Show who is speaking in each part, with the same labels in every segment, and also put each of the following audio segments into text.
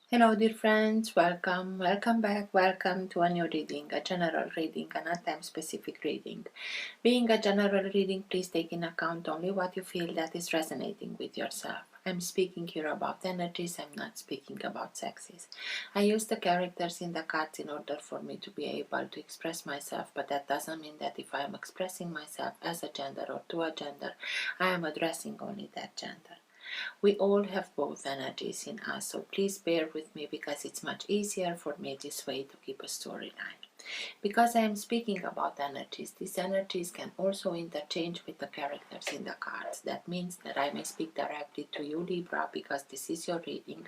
Speaker 1: Hello dear friends, welcome back, welcome to a new reading, a general reading, a not time specific reading. Being a general reading, please take in account only what you feel that is resonating with yourself. I'm speaking here about energies, I'm not speaking about sexes. I use the characters in the cards in order for me to be able to express myself, but that doesn't mean that if I am expressing myself as a gender or to a gender, I am addressing only that gender. We all have both energies in us, so please bear with me because it's much easier for me this way to keep a storyline. Because I am speaking about energies, these energies can also interchange with the characters in the cards. That means that I may speak directly to you, Libra, because this is your reading,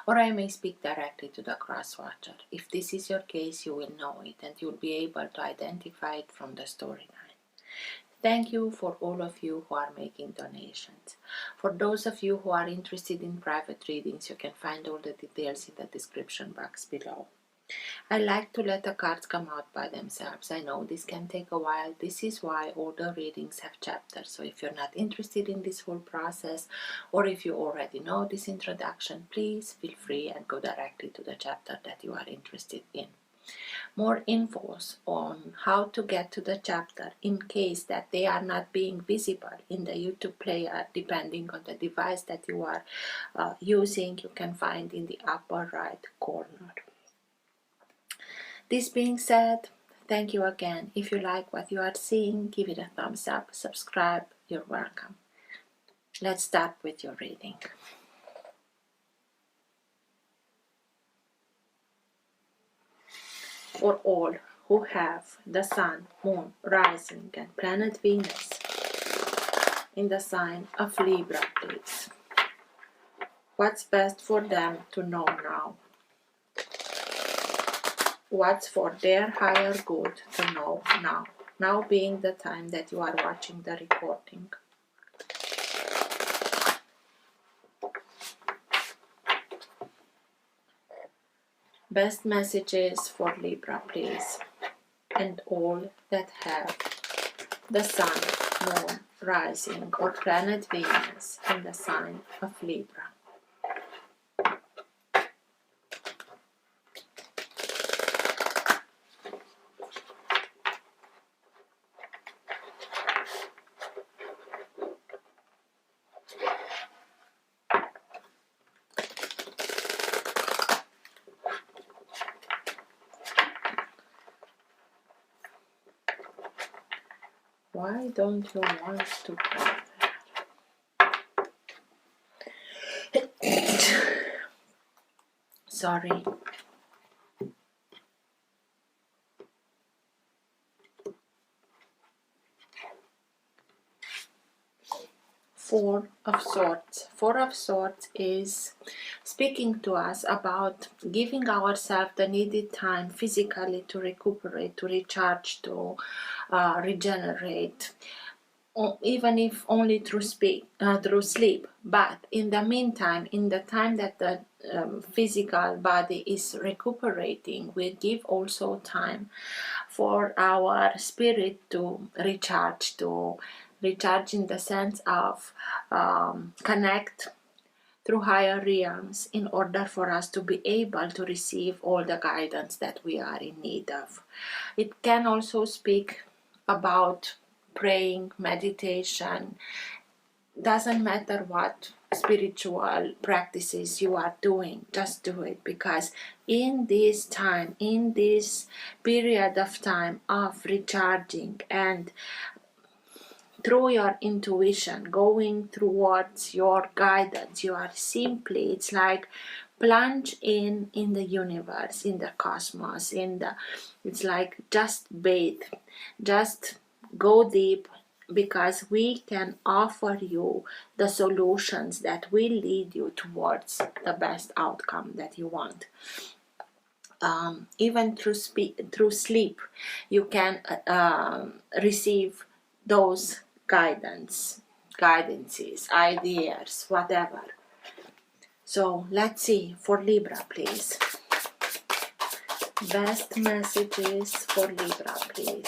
Speaker 1: or I may speak directly to the cross-watcher. If this is your case, you will know it and you'll be able to identify it from the storyline. Thank you for all of you who are making donations. For those of you who are interested in private readings, you can find all the details in the description box below. I like to let the cards come out by themselves. I know this can take a while. This is why all the readings have chapters. So if you're not interested in this whole process, or if you already know this introduction, please feel free and go directly to the chapter that you are interested in. More infos on how to get to the chapter in case that they are not being visible in the YouTube player depending on the device that you are using, you can find in the upper right corner. This being said, thank you again. If you like what you are seeing, give it a thumbs up, subscribe, you're welcome. Let's start with your reading. For all who have the Sun, Moon, Rising and Planet Venus in the sign of Libra, please. What's best for them to know now? What's for their higher good to know now? Now being the time that you are watching the recording. Best messages for Libra, please. And all that have the Sun, Moon, Rising or Planet Venus in the sign of Libra. Why don't you want to go there? Sorry. Four of Swords. Four of Swords is speaking to us about giving ourselves the needed time physically to recuperate, to recharge, to regenerate, even if only through sleep. But in the meantime, in the time that the physical body is recuperating, we give also time for our spirit to recharge in the sense of connect through higher realms in order for us to be able to receive all the guidance that we are in need of. It can also speak about praying, meditation. Doesn't matter what spiritual practices you are doing, just do it, because in this time, in this period of time of recharging and through your intuition, going towards your guidance, you are simply, it's like plunge in the universe, in the cosmos, it's like just bathe, just go deep, because we can offer you the solutions that will lead you towards the best outcome that you want. Even through sleep, you can receive those guidances, ideas, whatever. So let's see for Libra, please. Best messages for Libra, please.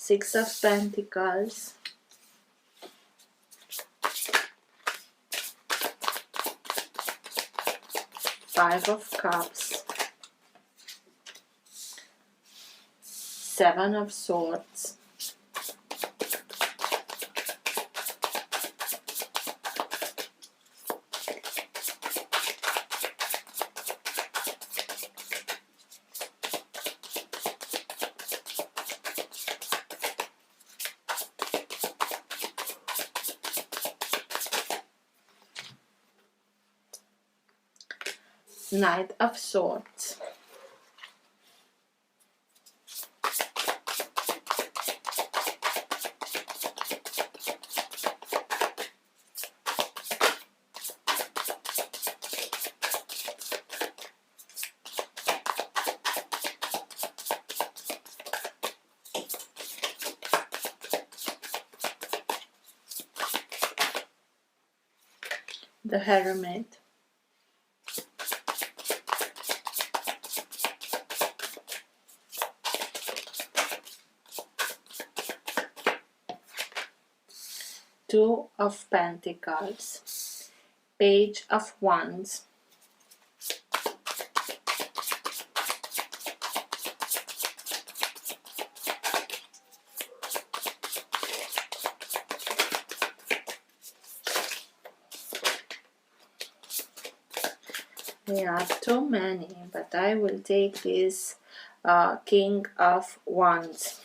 Speaker 1: Six of Pentacles, Five of Cups, Seven of Swords, Knight of Swords, the Hermit, Two of Pentacles, Page of Wands, there are too many, but I will take this King of Wands.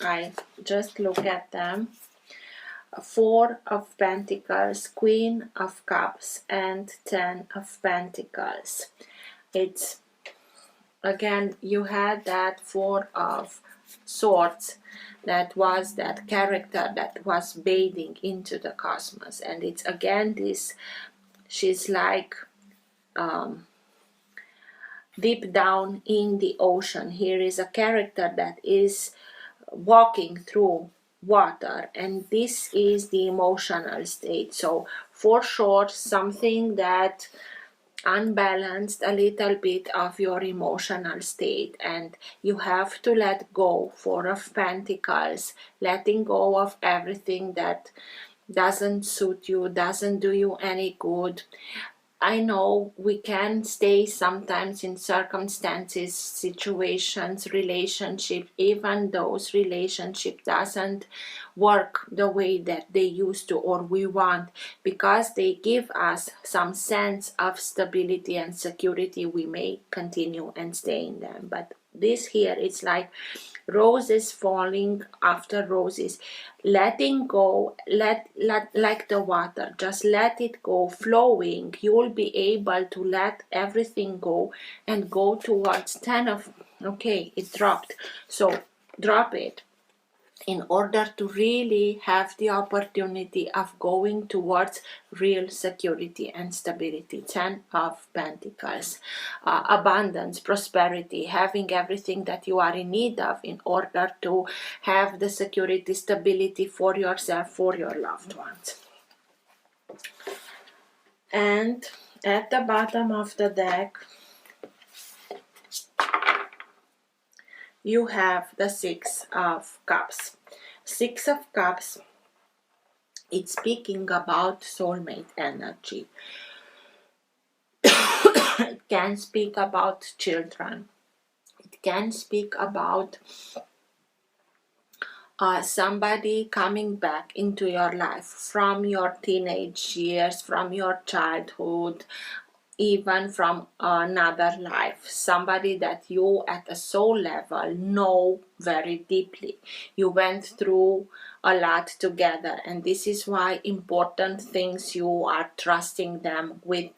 Speaker 1: I just look at them. Four of Pentacles, Queen of Cups, and Ten of Pentacles. It's again, you had that Four of Swords, that was that character that was bathing into the cosmos, and it's again this, she's like deep down in the ocean. Here is a character that is walking through water, and this is the emotional state. So for sure, something that unbalanced a little bit of your emotional state, and you have to let go. Four of Pentacles, letting go of everything that doesn't suit you, doesn't do you any good. I know we can stay sometimes in circumstances, situations, relationships, even those relationships doesn't work the way that they used to or we want, because they give us some sense of stability and security. We may continue and stay in them, but this here, it's like roses falling after roses, letting go, let like the water, just let it go, flowing. You will be able to let everything go and go towards 10 of, okay, it dropped, so drop it in order to really have the opportunity of going towards real security and stability. 10 of Pentacles, abundance, prosperity, having everything that you are in need of in order to have the security, stability for yourself, for your loved ones. And at the bottom of the deck, you have the Six of Cups. Six of Cups, it's speaking about soulmate energy. It can speak about children. It can speak about somebody coming back into your life from your teenage years, from your childhood, even from another life. Somebody that you at a soul level know very deeply. You went through a lot together, and this is why important things, you are trusting them with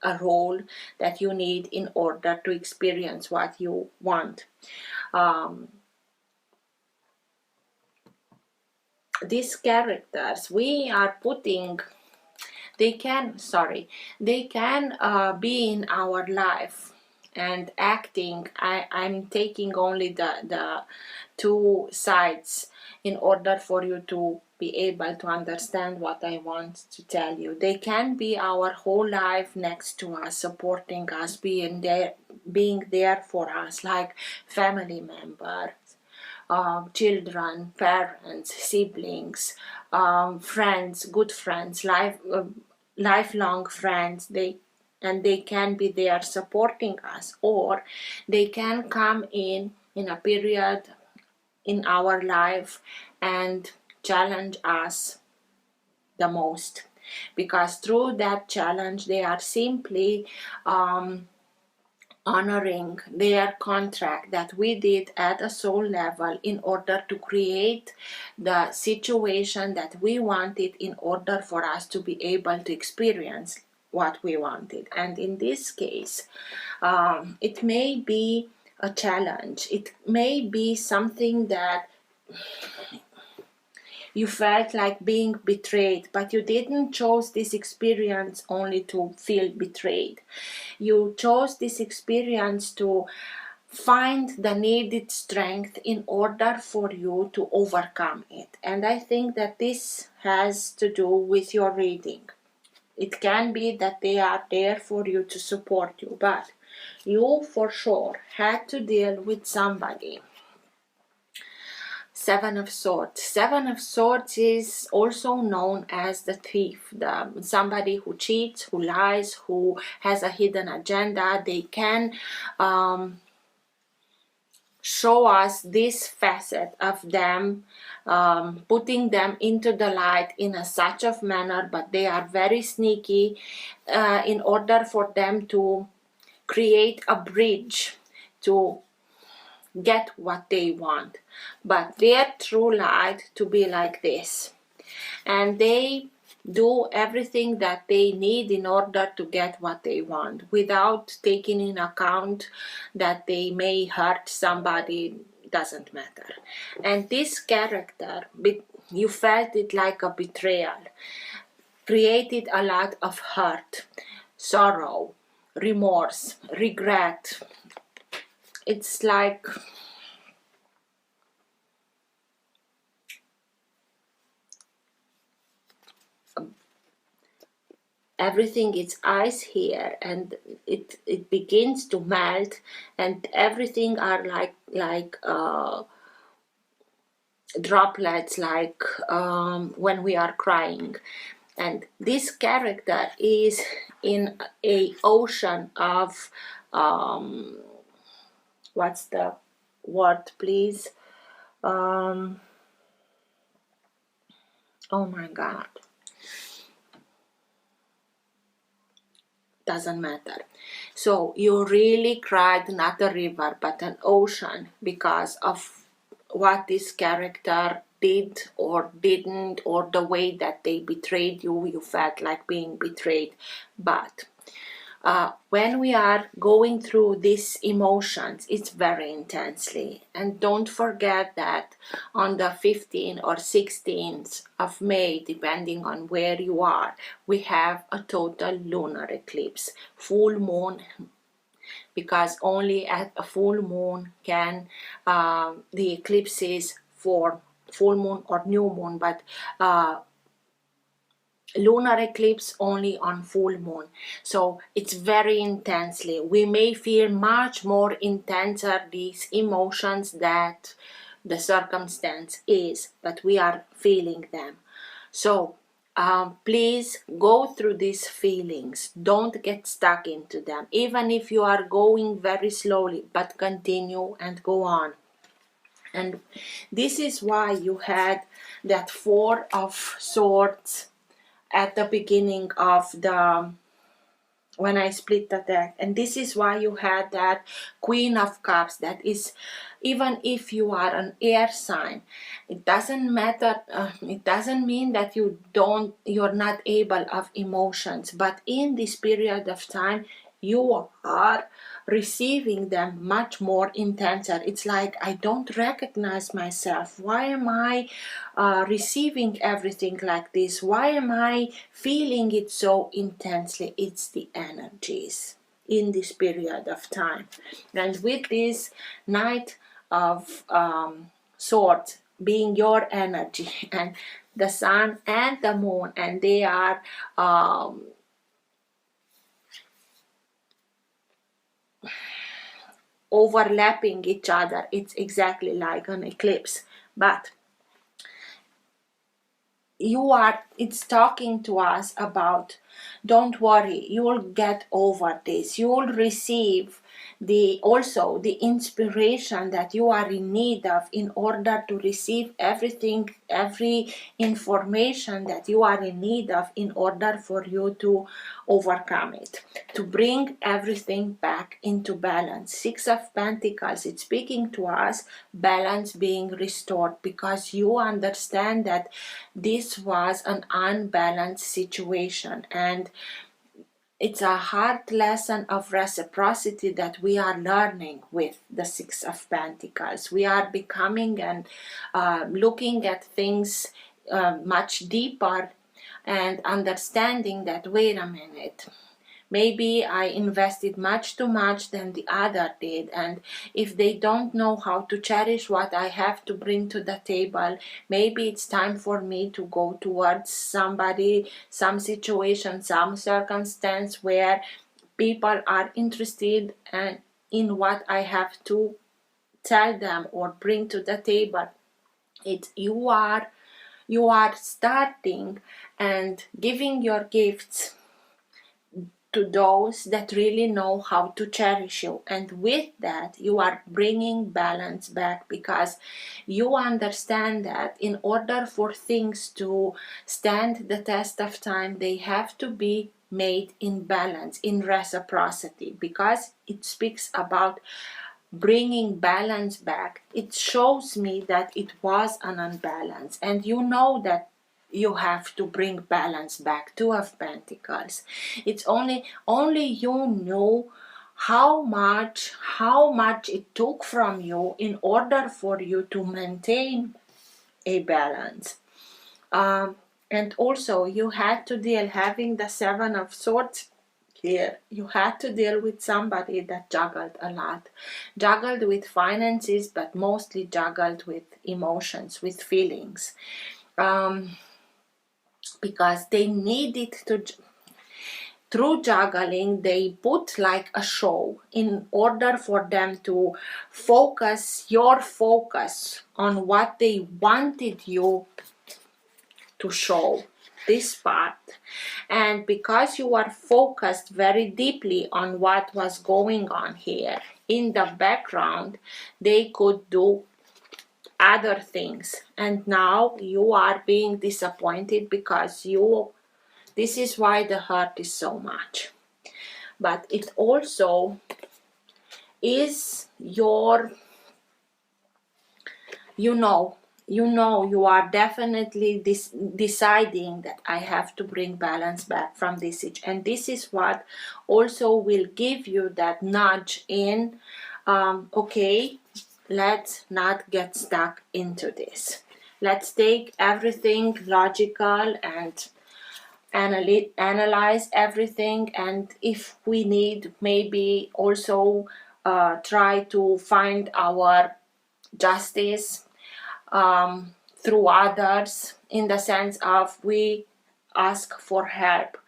Speaker 1: a role that you need in order to experience what you want. These characters we are putting, they can be in our life and acting. I'm taking only the two sides in order for you to be able to understand what I want to tell you. They can be our whole life next to us, supporting us, being there for us, like family members, children, parents, siblings, friends, good friends, lifelong friends. They can be there supporting us, or they can come in a period in our life and challenge us the most, because through that challenge they are simply honoring their contract that we did at a soul level in order to create the situation that we wanted, in order for us to be able to experience what we wanted. And in this case, it may be a challenge, it may be something that you felt like being betrayed, but you didn't choose this experience only to feel betrayed. You chose this experience to find the needed strength in order for you to overcome it. And I think that this has to do with your reading. It can be that they are there for you to support you, but you for sure had to deal with somebody. Seven of Swords. Seven of Swords is also known as the thief, somebody who cheats, who lies, who has a hidden agenda. They can show us this facet of them, putting them into the light in such a manner, but they are very sneaky in order for them to create a bridge to get what they want. But their true light to be like this, and they do everything that they need in order to get what they want, without taking in account that they may hurt somebody. Doesn't matter. And this character, you felt it like a betrayal, created a lot of hurt, sorrow, remorse, regret. It's like everything is ice here, and it begins to melt, and everything are like droplets, like when we are crying. And this character is in a ocean of what's the word, please? Oh my god, doesn't matter. So you really cried not a river but an ocean because of what this character did or didn't, or the way that they betrayed you. You felt like being betrayed. But when we are going through these emotions, it's very intensely. And don't forget that on the 15th or 16th of May, depending on where you are, we have a total lunar eclipse, full moon, because only at a full moon can the eclipses for full moon or new moon, but lunar eclipse only on full moon. So it's very intensely. We may feel much more intenser these emotions that the circumstance is, but we are feeling them. So please go through these feelings. Don't get stuck into them, even if you are going very slowly, but continue and go on. And this is why you had that Four of Swords at the beginning of when I split the deck, and this is why you had that Queen of Cups. That is, even if you are an air sign, it doesn't matter. It doesn't mean that you're not able of emotions, but in this period of time you are receiving them much more intenser. It's like, I don't recognize myself. Why am I receiving everything like this? Why am I feeling it so intensely? It's the energies in this period of time. And with this Knight of Swords being your energy, and the sun and the moon, and they are overlapping each other. It's exactly like an eclipse, but it's talking to us about, don't worry, you'll get over this, you'll receive also the inspiration that you are in need of in order to receive everything, every information that you are in need of in order for you to overcome it, to bring everything back into balance. Six of Pentacles, it's speaking to us, balance being restored, because you understand that this was an unbalanced situation, and it's a hard lesson of reciprocity that we are learning with the Six of Pentacles. We are becoming and looking at things much deeper and understanding that, wait a minute, maybe I invested much too much than the other did, and if they don't know how to cherish what I have to bring to the table, maybe it's time for me to go towards somebody, some situation, some circumstance where people are interested in what I have to tell them or bring to the table. It's you are starting and giving your gifts to those that really know how to cherish you, and with that you are bringing balance back, because you understand that in order for things to stand the test of time, they have to be made in balance, in reciprocity, because it speaks about bringing balance back. It shows me that it was an unbalance, and you know that you have to bring balance back. Two of Pentacles, it's only you know how much it took from you in order for you to maintain a balance. And also you had to deal, having the Seven of Swords here, you had to deal with somebody that juggled a lot, juggled with finances, but mostly juggled with emotions, with feelings, because they needed to, through juggling, they put like a show in order for them to focus your focus on what they wanted you to show, this part. And because you are focused very deeply on what was going on here in the background, they could do other things, and now you are being disappointed because this is why the hurt is so much. But it also is your, you are definitely deciding that I have to bring balance back from this age, and this is what also will give you that nudge in, okay, let's not get stuck into this. Let's take everything logical and analyze everything, and if we need, maybe also try to find our justice through others, in the sense of we ask for help,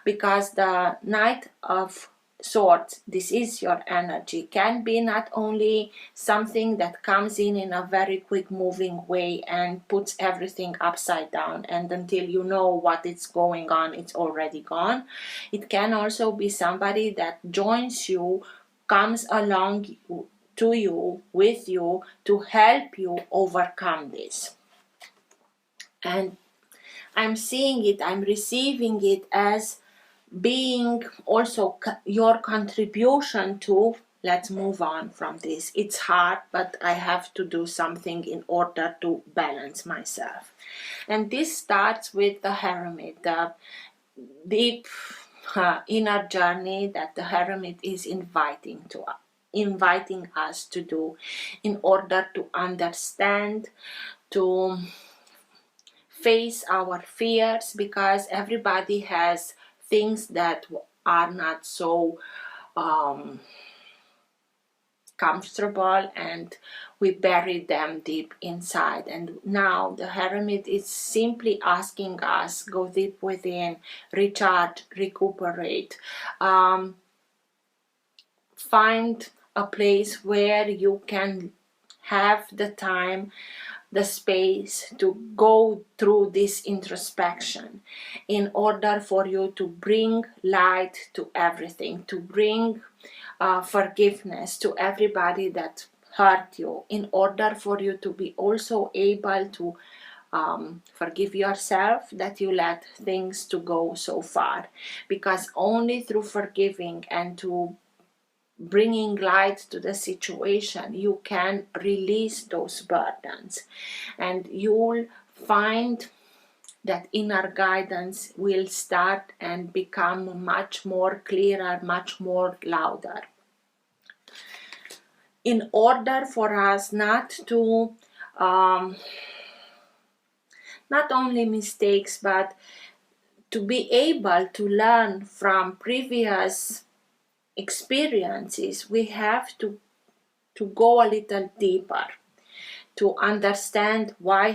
Speaker 1: because the Knight of Swords, this is your energy, can be not only something that comes in a very quick moving way and puts everything upside down, and until you know what is going on, it's already gone. It can also be somebody that joins you, comes along to you, with you, to help you overcome this. And I'm seeing it, I'm receiving it as being also your contribution to, let's move on from this. It's hard, but I have to do something in order to balance myself. And this starts with the Hermit, the deep inner journey that the Hermit is inviting us to do, in order to understand, to face our fears, because everybody has things that are not so comfortable, and we bury them deep inside. And now the Hermit is simply asking us, go deep within, recharge, recuperate, find a place where you can have the time, the space to go through this introspection, in order for you to bring light to everything, to bring forgiveness to everybody that hurt you, in order for you to be also able to forgive yourself that you let things to go so far. Because only through forgiving and to bringing light to the situation, you can release those burdens, and you'll find that inner guidance will start and become much more clearer, much more louder. In order for us not to not only mistakes, but to be able to learn from previous experiences, we have to go a little deeper, to understand why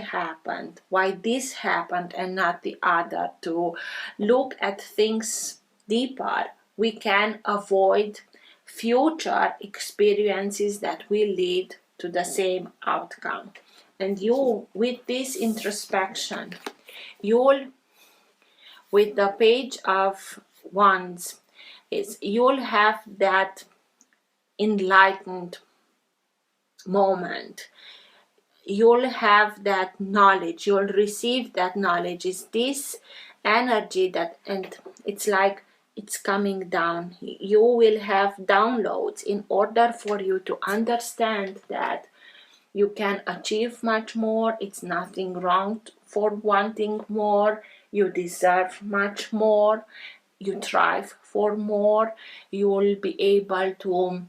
Speaker 1: this happened and not the other, to look at things deeper. We can avoid future experiences that will lead to the same outcome. And you, with this introspection, with the Page of Wands, you'll have that enlightened moment. You'll have that knowledge, you'll receive that knowledge. It's this energy that, and it's like it's coming down. You will have downloads in order for you to understand that you can achieve much more. It's nothing wrong for wanting more. You deserve much more. You thrive for more. You will be able to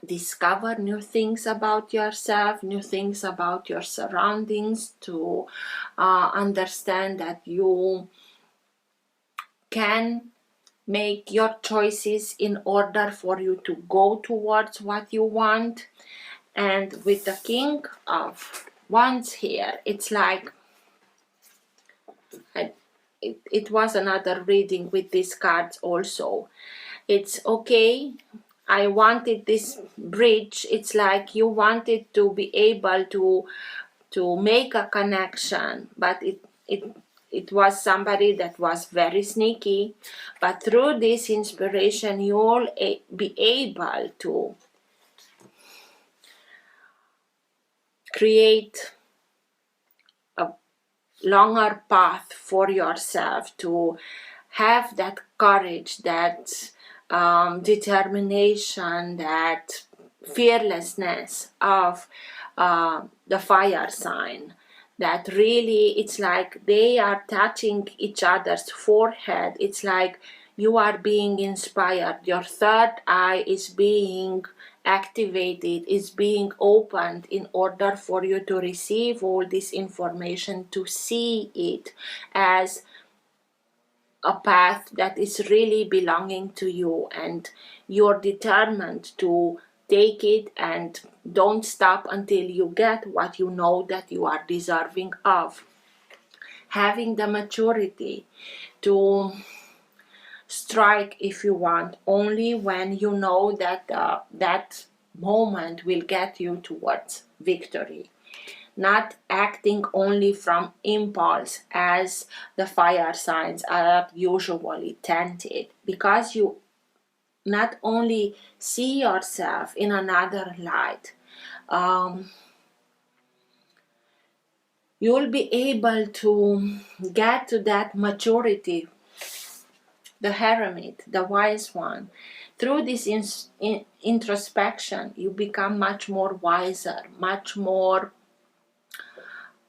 Speaker 1: discover new things about yourself, new things about your surroundings, to understand that you can make your choices in order for you to go towards what you want. And with the King of Wands here, it's like it was another reading with these cards also. It's okay, I wanted this bridge. It's like you wanted to be able to make a connection, but it was somebody that was very sneaky. But through this inspiration, you'll be able to create a longer path for yourself, to have that courage, that determination, that fearlessness of the fire sign, that really it's like they are touching each other's forehead. It's like you are being inspired. Your third eye is being activated, is being opened in order for you to receive all this information, to see it as a path that is really belonging to you, and you're determined to take it and don't stop until you get what you know that you are deserving of. Having the maturity to strike, if you want, only when you know that that moment will get you towards victory. Not acting only from impulse, as the fire signs are usually tempted, because you not only see yourself in another light, you'll be able to get to that maturity. The hermit, the wise one, through this introspection, you become much more wiser, much more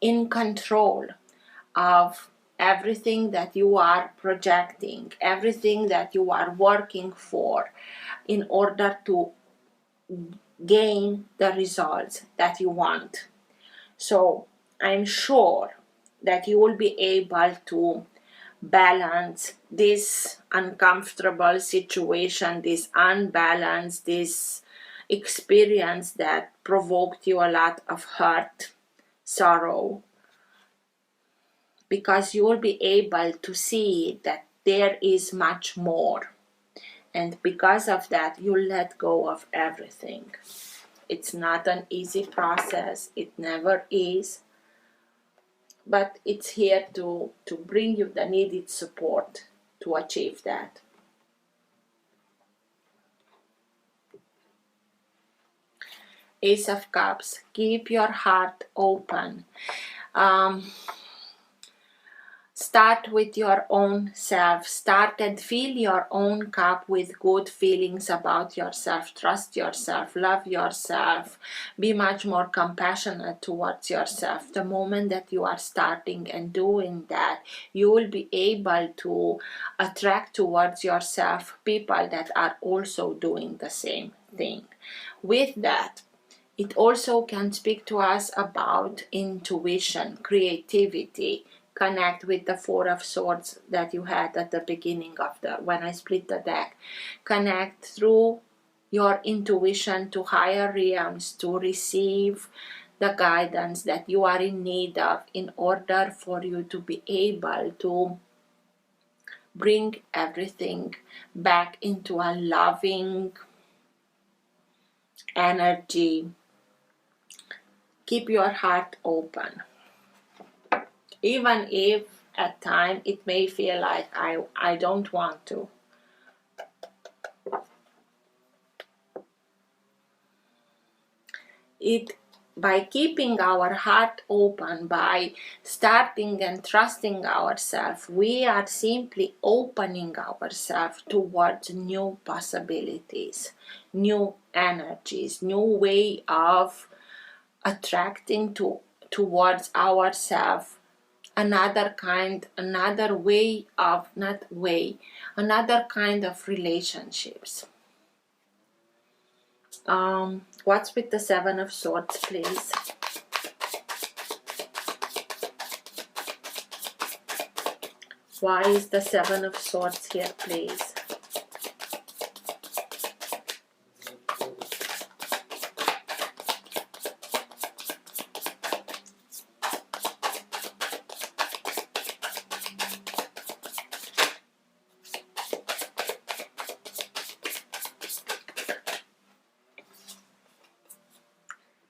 Speaker 1: in control of everything that you are projecting, everything that you are working for, in order to gain the results that you want. So I'm sure that you will be able to balance this uncomfortable situation, this unbalance, this experience that provoked you a lot of hurt, sorrow, because you will be able to see that there is much more. And because of that, you let go of everything. It's not an easy process. It never is. But it's here to bring you the needed support to achieve that. Ace of Cups, keep your heart open. Start with your own self. Start and fill your own cup with good feelings about yourself. Trust yourself. Love yourself. Be much more compassionate towards yourself. The moment that you are starting and doing that, you will be able to attract towards yourself people that are also doing the same thing. With that, it also can speak to us about intuition, creativity. Connect with the Four of Swords that you had at the beginning of when I split the deck. Connect through your intuition to higher realms to receive the guidance that you are in need of in order for you to be able to bring everything back into a loving energy. Keep your heart open. Even if at times it may feel like I don't want to. By keeping our heart open, by starting and trusting ourselves, we are simply opening ourselves towards new possibilities, new energies, new way of attracting towards ourselves another kind of relationships. What's with the Seven of Swords, please? Why is the Seven of Swords here, please?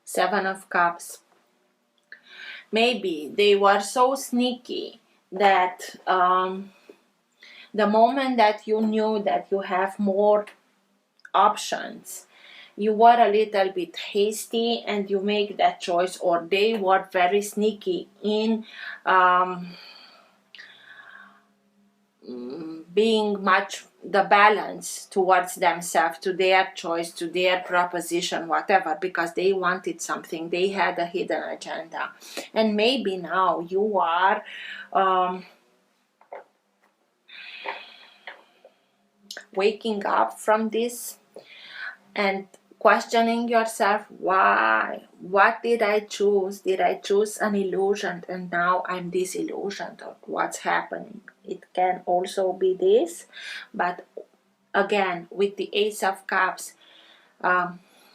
Speaker 1: Seven of Cups. Maybe they were so sneaky that the moment that you knew that you have more options, you were a little bit hasty and you make that choice, or they were very sneaky in being much the balance towards themselves, to their choice, to their proposition, whatever, because they wanted something, they had a hidden agenda. And maybe now you are waking up from this and questioning yourself, why? What did I choose? Did I choose an illusion and now I'm disillusioned, or what's happening? It can also be this, but again, with the Ace of Cups,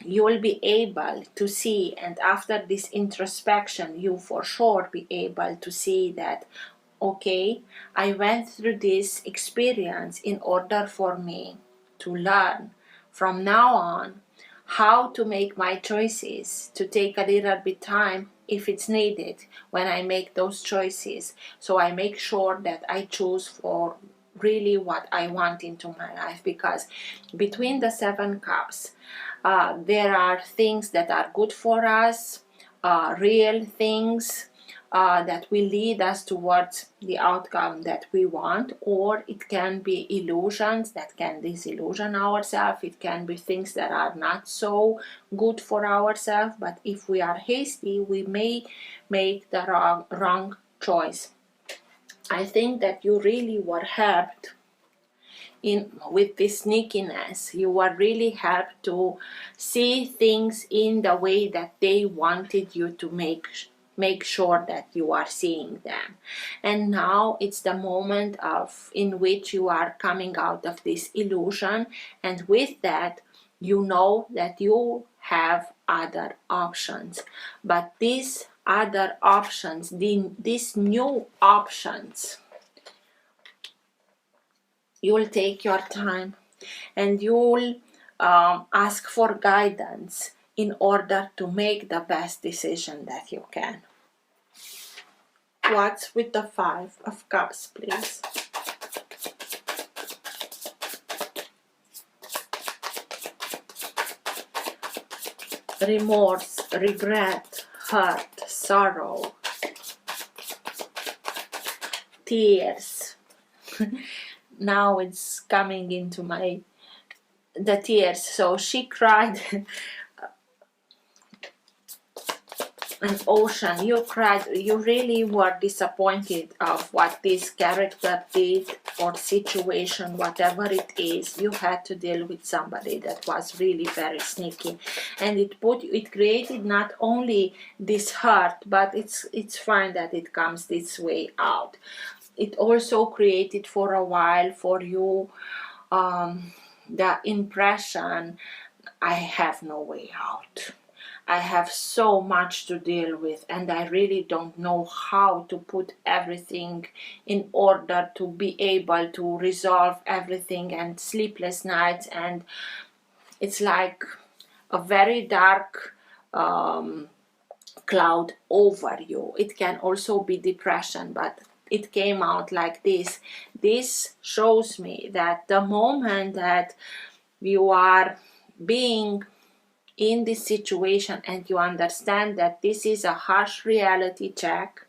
Speaker 1: you will be able to see, and after this introspection, you for sure be able to see that, okay, I went through this experience in order for me to learn from now on how to make my choices, to take a little bit time if it's needed when I make those choices. So I make sure that I choose for really what I want into my life, because between the Seven Cups, there are things that are good for us, real things that will lead us towards the outcome that we want, or it can be illusions that can disillusion ourselves. It can be things that are not so good for ourselves, but if we are hasty, we may make the wrong choice. I think that you really were helped with this sneakiness. You were really helped to see things in the way that they wanted you to make sure that you are seeing them. And now it's the moment in which you are coming out of this illusion, and with that you know that you have other options. But these other options, these new options, you will take your time, and you'll ask for guidance in order to make the best decision that you can. What's with the Five of Cups, please? Remorse, regret, hurt, sorrow, tears. Now it's coming into the tears. So she cried an ocean. You cried. You really were disappointed of what this character did or situation, whatever it is. You had to deal with somebody that was really very sneaky, and it created not only this hurt, but it's fine that it comes this way out. It also created for a while for you the impression, I have no way out. I have so much to deal with, and I really don't know how to put everything in order to be able to resolve everything, and sleepless nights, and it's like a very dark cloud over you. It can also be depression, but it came out like this. This shows me that the moment that you are being in this situation and you understand that this is a harsh reality check,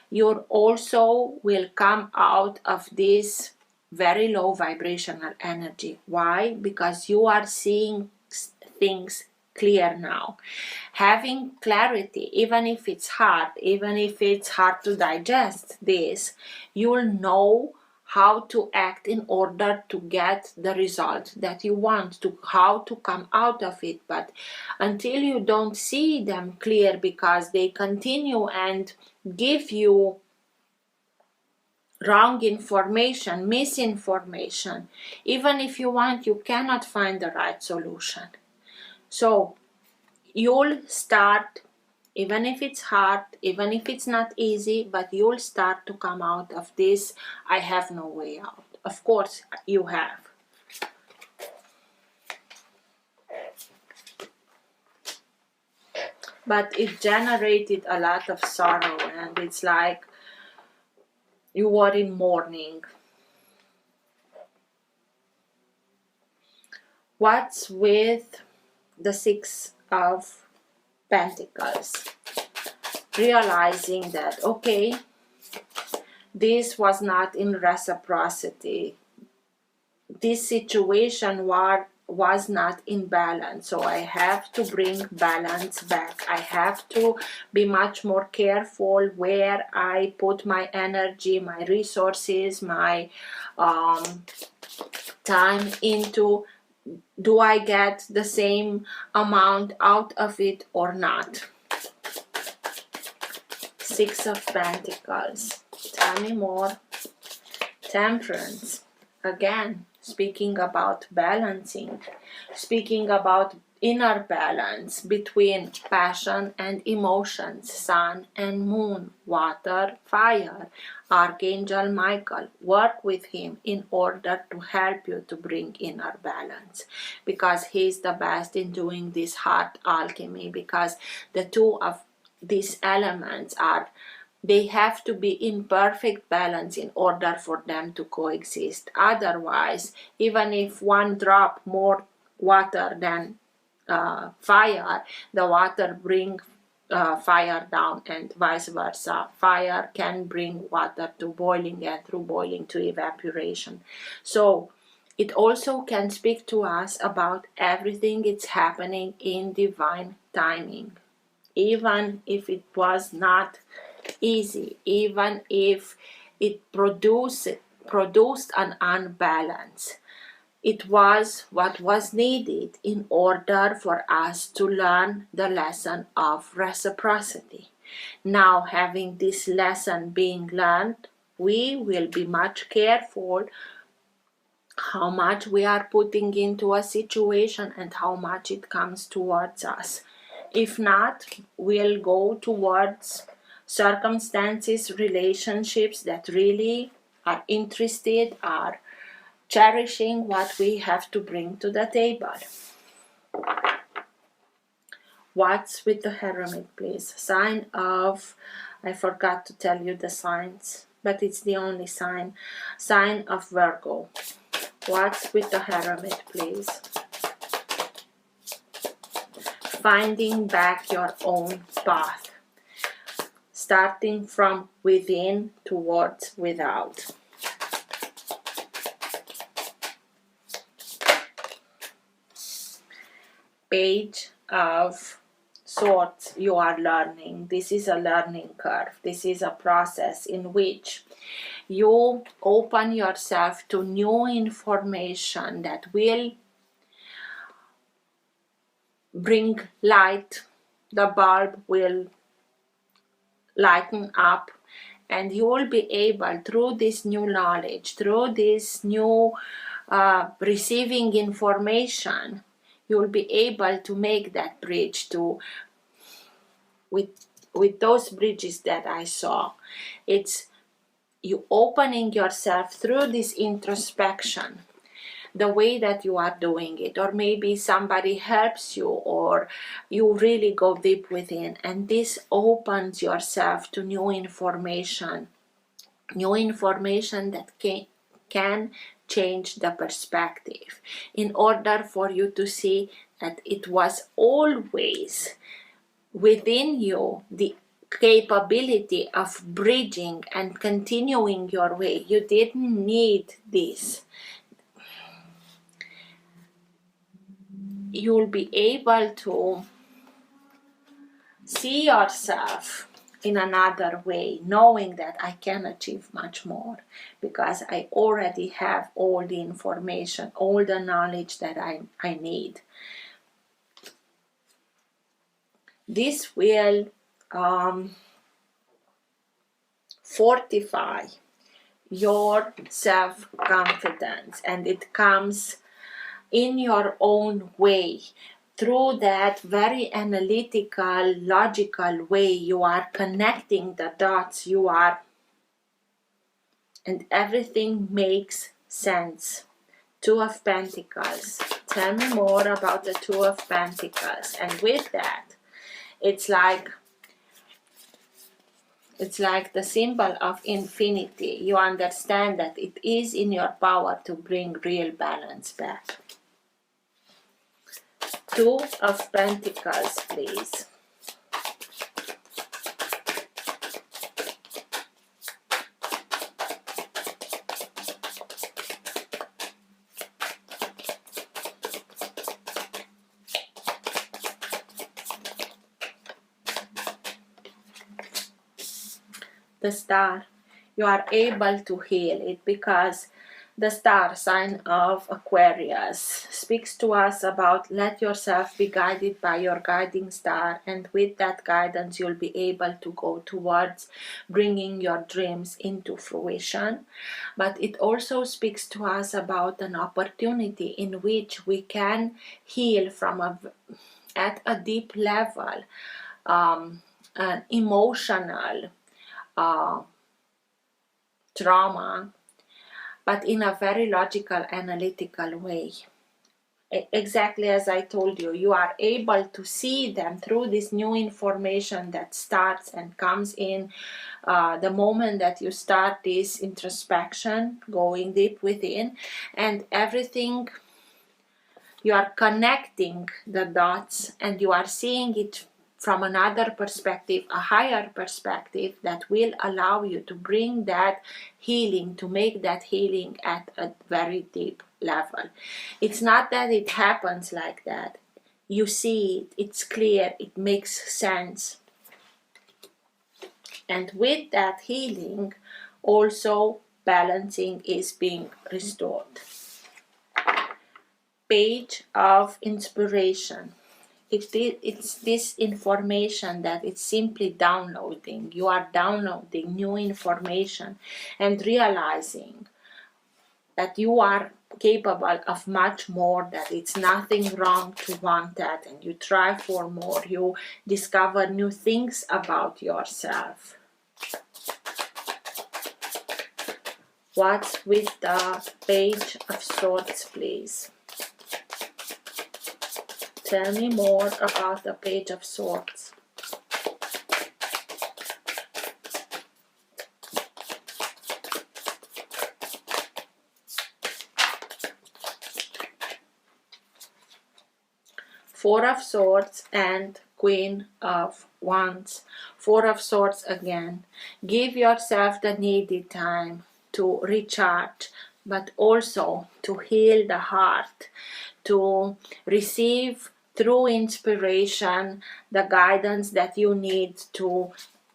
Speaker 1: you also will come out of this very low vibrational energy. Why? Because you are seeing things clear now. Having clarity, even if it's hard to digest this, you'll know how to act in order to get the result that you want, to how to come out of it. But until you don't see them clear, because they continue and give you wrong information, misinformation, even if you want, you cannot find the right solution. So you'll start, even if it's hard, even if it's not easy, but you'll start to come out of this, I have no way out. Of course you have. But it generated a lot of sorrow, and it's like you were in mourning. What's with the Six of Pentacles? Realizing that, okay, this was not in reciprocity. This situation was not in balance. So I have to bring balance back. I have to be much more careful where I put my energy, my resources, my time into. Do I get the same amount out of it or not? Six of Pentacles. Tell me more. Temperance. Again, speaking about balancing. Speaking about inner balance between passion and emotions. Sun and moon. Water, fire. Archangel Michael. Work with him in order to help you to bring inner balance, because he's the best in doing this heart alchemy, because the two of these elements they have to be in perfect balance in order for them to coexist. Otherwise, even if one drop more water than fire, the water brings fire down, and vice versa. Fire can bring water to boiling, and through boiling to evaporation. So it also can speak to us about everything it's happening in divine timing. Even if it was not easy, even if it produced an unbalance, it was what was needed in order for us to learn the lesson of reciprocity. Now, having this lesson being learned, we will be much careful how much we are putting into a situation and how much it comes towards us. If not, we'll go towards circumstances, relationships that really are interested, are cherishing what we have to bring to the table. What's with the Hermit, please? Sign of, I forgot to tell you the signs, but it's the only sign. Sign of Virgo. What's with the Hermit, please? Finding back your own path. Starting from within towards without. Page of Swords. You are learning. This is a learning curve. This is a process in which you open yourself to new information that will bring light. The bulb will lighten up, and you will be able, through this new knowledge, through this new receiving information, you will be able to make that bridge to with those bridges that I saw. It's you opening yourself through this introspection, the way that you are doing it, or maybe somebody helps you, or you really go deep within, and this opens yourself to new information that can change the perspective, in order for you to see that it was always within you the capability of bridging and continuing your way. You didn't need this. You'll be able to see yourself in another way, knowing that I can achieve much more because I already have all the information, all the knowledge that I need. This will fortify your self-confidence, and it comes in your own way, through that very analytical, logical way. You are connecting the dots, and everything makes sense. Two of Pentacles. Tell me more about the Two of Pentacles. And with that, it's like the symbol of infinity. You understand that it is in your power to bring real balance back. Two of Pentacles, please. The Star. You are able to heal it because the Star, sign of Aquarius, speaks to us about let yourself be guided by your guiding star, and with that guidance you'll be able to go towards bringing your dreams into fruition. But it also speaks to us about an opportunity in which we can heal from at a deep level, an emotional trauma, but in a very logical, analytical way. Exactly as I told you, you are able to see them through this new information that starts and comes in the moment that you start this introspection, going deep within, and everything, you are connecting the dots and you are seeing it from another perspective, a higher perspective that will allow you to bring that healing, to make that healing at a very deep level. It's not that it happens like that. You see it, it's clear, it makes sense. And with that healing, also balancing is being restored. Page of Inspiration. It's this information that it's simply downloading. You are downloading new information and realizing that you are capable of much more, that it's nothing wrong to want that, and you try for more. You discover new things about yourself. What's with the Page of Swords, please? Tell me more about the Page of Swords. Four of Swords and Queen of Wands. Four of Swords again. Give yourself the needed time to recharge, but also to heal the heart, to receive through inspiration the guidance that you need to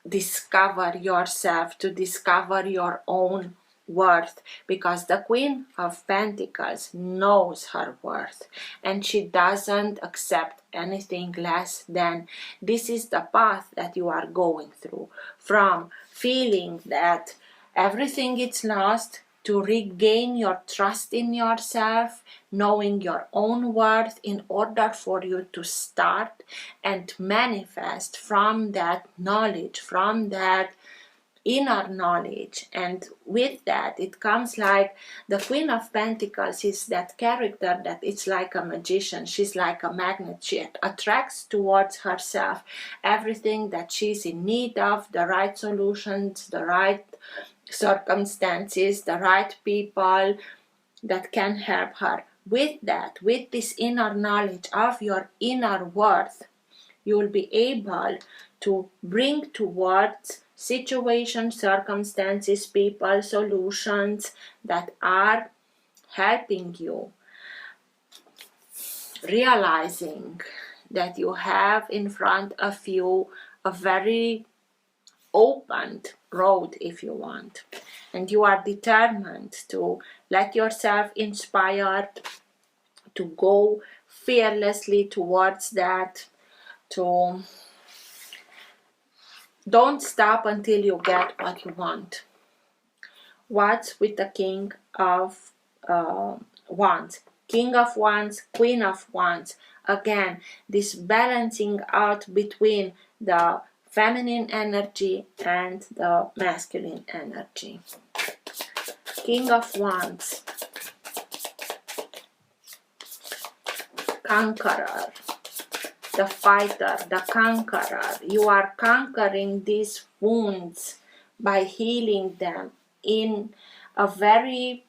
Speaker 1: discover yourself, to discover your own worth, because the Queen of Pentacles knows her worth and she doesn't accept anything less than this is the path that you are going through, from feeling that everything is lost to regain your trust in yourself, knowing your own worth in order for you to start and manifest from that knowledge, from that inner knowledge. And with that it comes like the Queen of Pentacles is that character that it's like a magician. She's like a magnet. She attracts towards herself everything that she's in need of, the right solutions, the right circumstances, the right people that can help her. With that, with this inner knowledge of your inner worth, you will be able to bring towards situations, circumstances, people, solutions that are helping you, realizing that you have in front of you a very opened road, if you want, and you are determined to let yourself inspired, to go fearlessly towards that, to don't stop until you get what you want. What's with the King of Wands? King of Wands, Queen of Wands. Again, this balancing out between the feminine energy and the masculine energy. King of Wands. Conqueror. The fighter, the conqueror. You are conquering these wounds by healing them in a very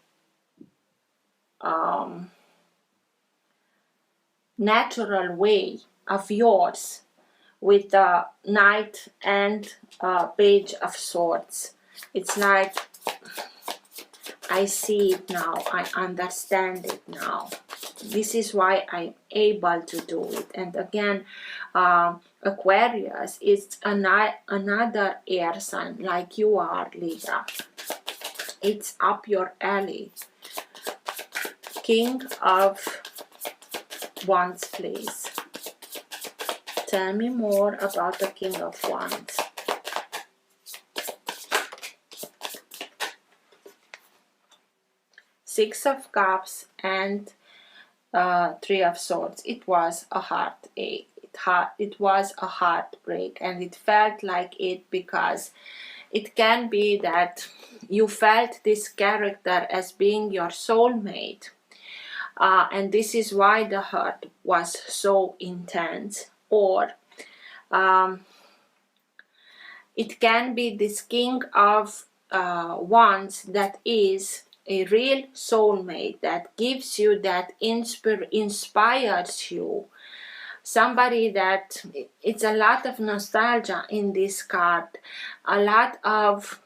Speaker 1: natural way of yours, with the Knight and Page of Swords. It's like I see it now, I understand it now. This is why I'm able to do it. And again, Aquarius is another air sign like you are, Libra. It's up your alley. King of Wands, please. Tell me more about the King of Wands. Six of Cups and Three of Swords. It was a heartache. It was a heartbreak, and it felt like it because it can be that you felt this character as being your soulmate, and this is why the hurt was so intense. Or it can be this King of Wands that is a real soulmate, that gives you that inspires you. Somebody that, it's a lot of nostalgia in this card, a lot of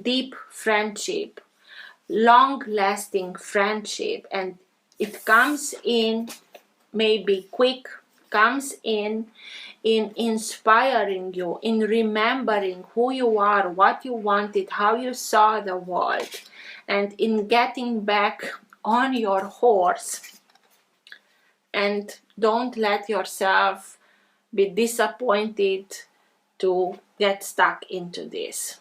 Speaker 1: deep friendship, long-lasting friendship, and it comes in maybe quick, comes in inspiring you, in remembering who you are, what you wanted, how you saw the world, and in getting back on your horse. And don't let yourself be disappointed to get stuck into this.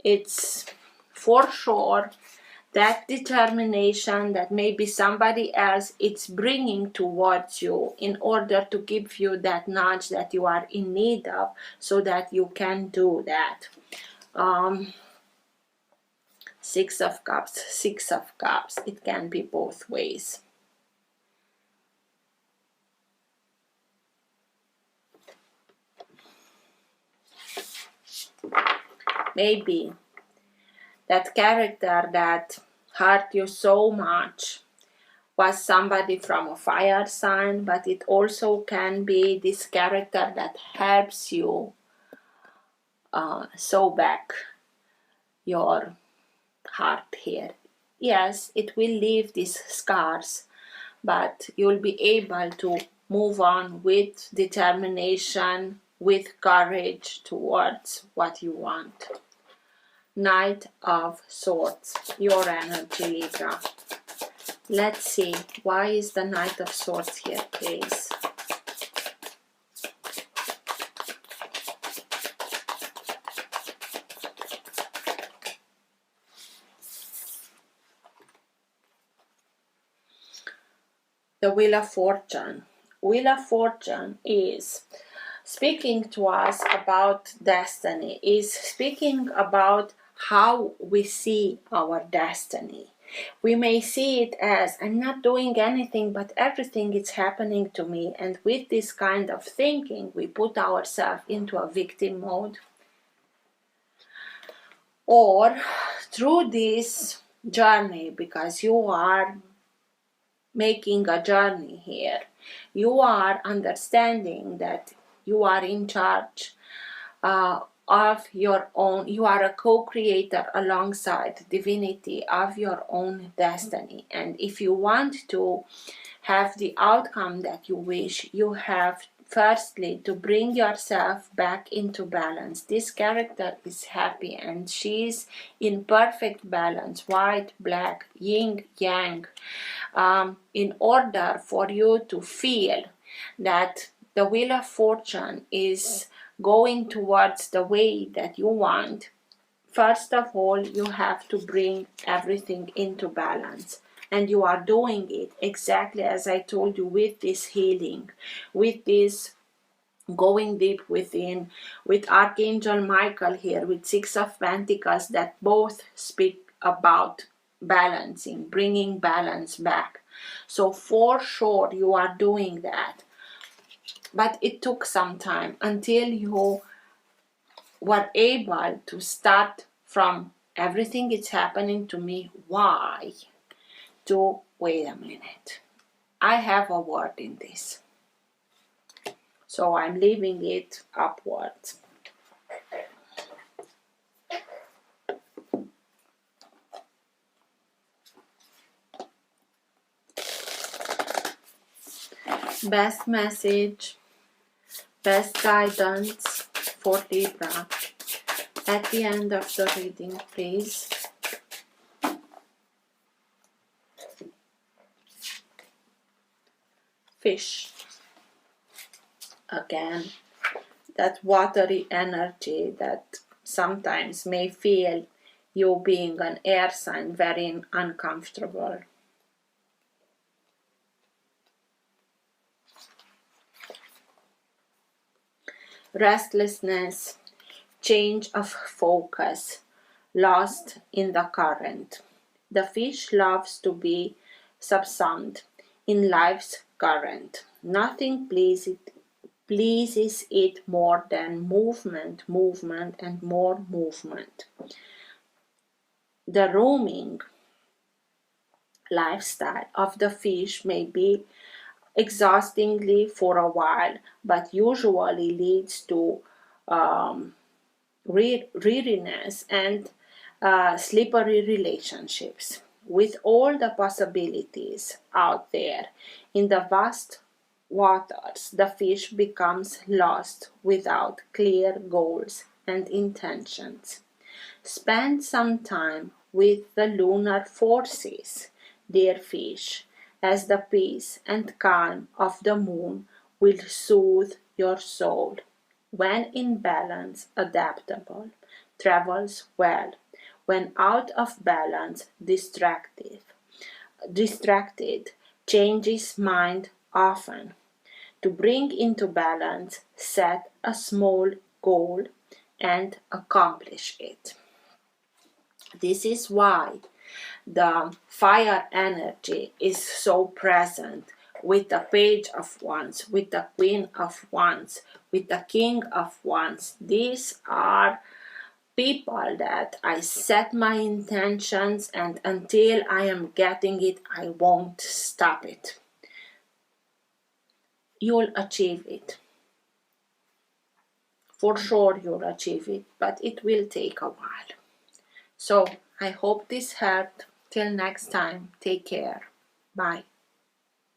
Speaker 1: It's for sure that determination that maybe somebody else is bringing towards you in order to give you that nudge that you are in need of, so that you can do that. Six of Cups, Six of Cups. It can be both ways. Maybe that character that hurt you so much was somebody from a fire sign, but it also can be this character that helps you sew back your heart here. Yes, it will leave these scars, but you'll be able to move on with determination, with courage towards what you want. Knight of Swords, your energy, Libra. Let's see, why is the Knight of Swords here, please? The Wheel of Fortune. Wheel of Fortune is speaking to us about destiny, is speaking about how we see our destiny. We may see it as, I'm not doing anything, but everything is happening to me. And with this kind of thinking, we put ourselves into a victim mode. Or through this journey, because you are making a journey here, you are understanding that you are in charge of your own, you are a co-creator alongside divinity of your own destiny. And if you want to have the outcome that you wish, you have firstly to bring yourself back into balance. This character is happy and she's in perfect balance, white, black, yin, yang, in order for you to feel that the Wheel of Fortune is going towards the way that you want. First of all, you have to bring everything into balance. And you are doing it exactly as I told you, with this healing, with this going deep within, with Archangel Michael here, with Six of Pentacles, that both speak about balancing, bringing balance back. So for sure you are doing that. But it took some time until you were able to start from everything is happening to me, why? To wait a minute, I have a word in this. So I'm leaving it upwards. Best message, best guidance for Libra at the end of the reading, please. Fish. Again, that watery energy that sometimes may feel you being an air sign very uncomfortable. Restlessness, change of focus, lost in the current. The fish loves to be subsumed in life's current. Nothing pleases it more than movement, movement, and more movement. The roaming lifestyle of the fish may be exhaustingly for a while, but usually leads to weariness and slippery relationships. With all the possibilities out there in the vast waters, the fish becomes lost without clear goals and intentions. Spend some time with the lunar forces, dear fish, as the peace and calm of the moon will soothe your soul. When in balance, adaptable, travels well. When out of balance, distracted, changes mind often. To bring into balance, set a small goal and accomplish it. This is why the fire energy is so present with the Page of Wands, with the Queen of Wands, with the King of Wands. These are people that I set my intentions, and until I am getting it, I won't stop it. You'll achieve it. For sure you'll achieve it, but it will take a while. So I hope this helped. Till next time, take care. Bye.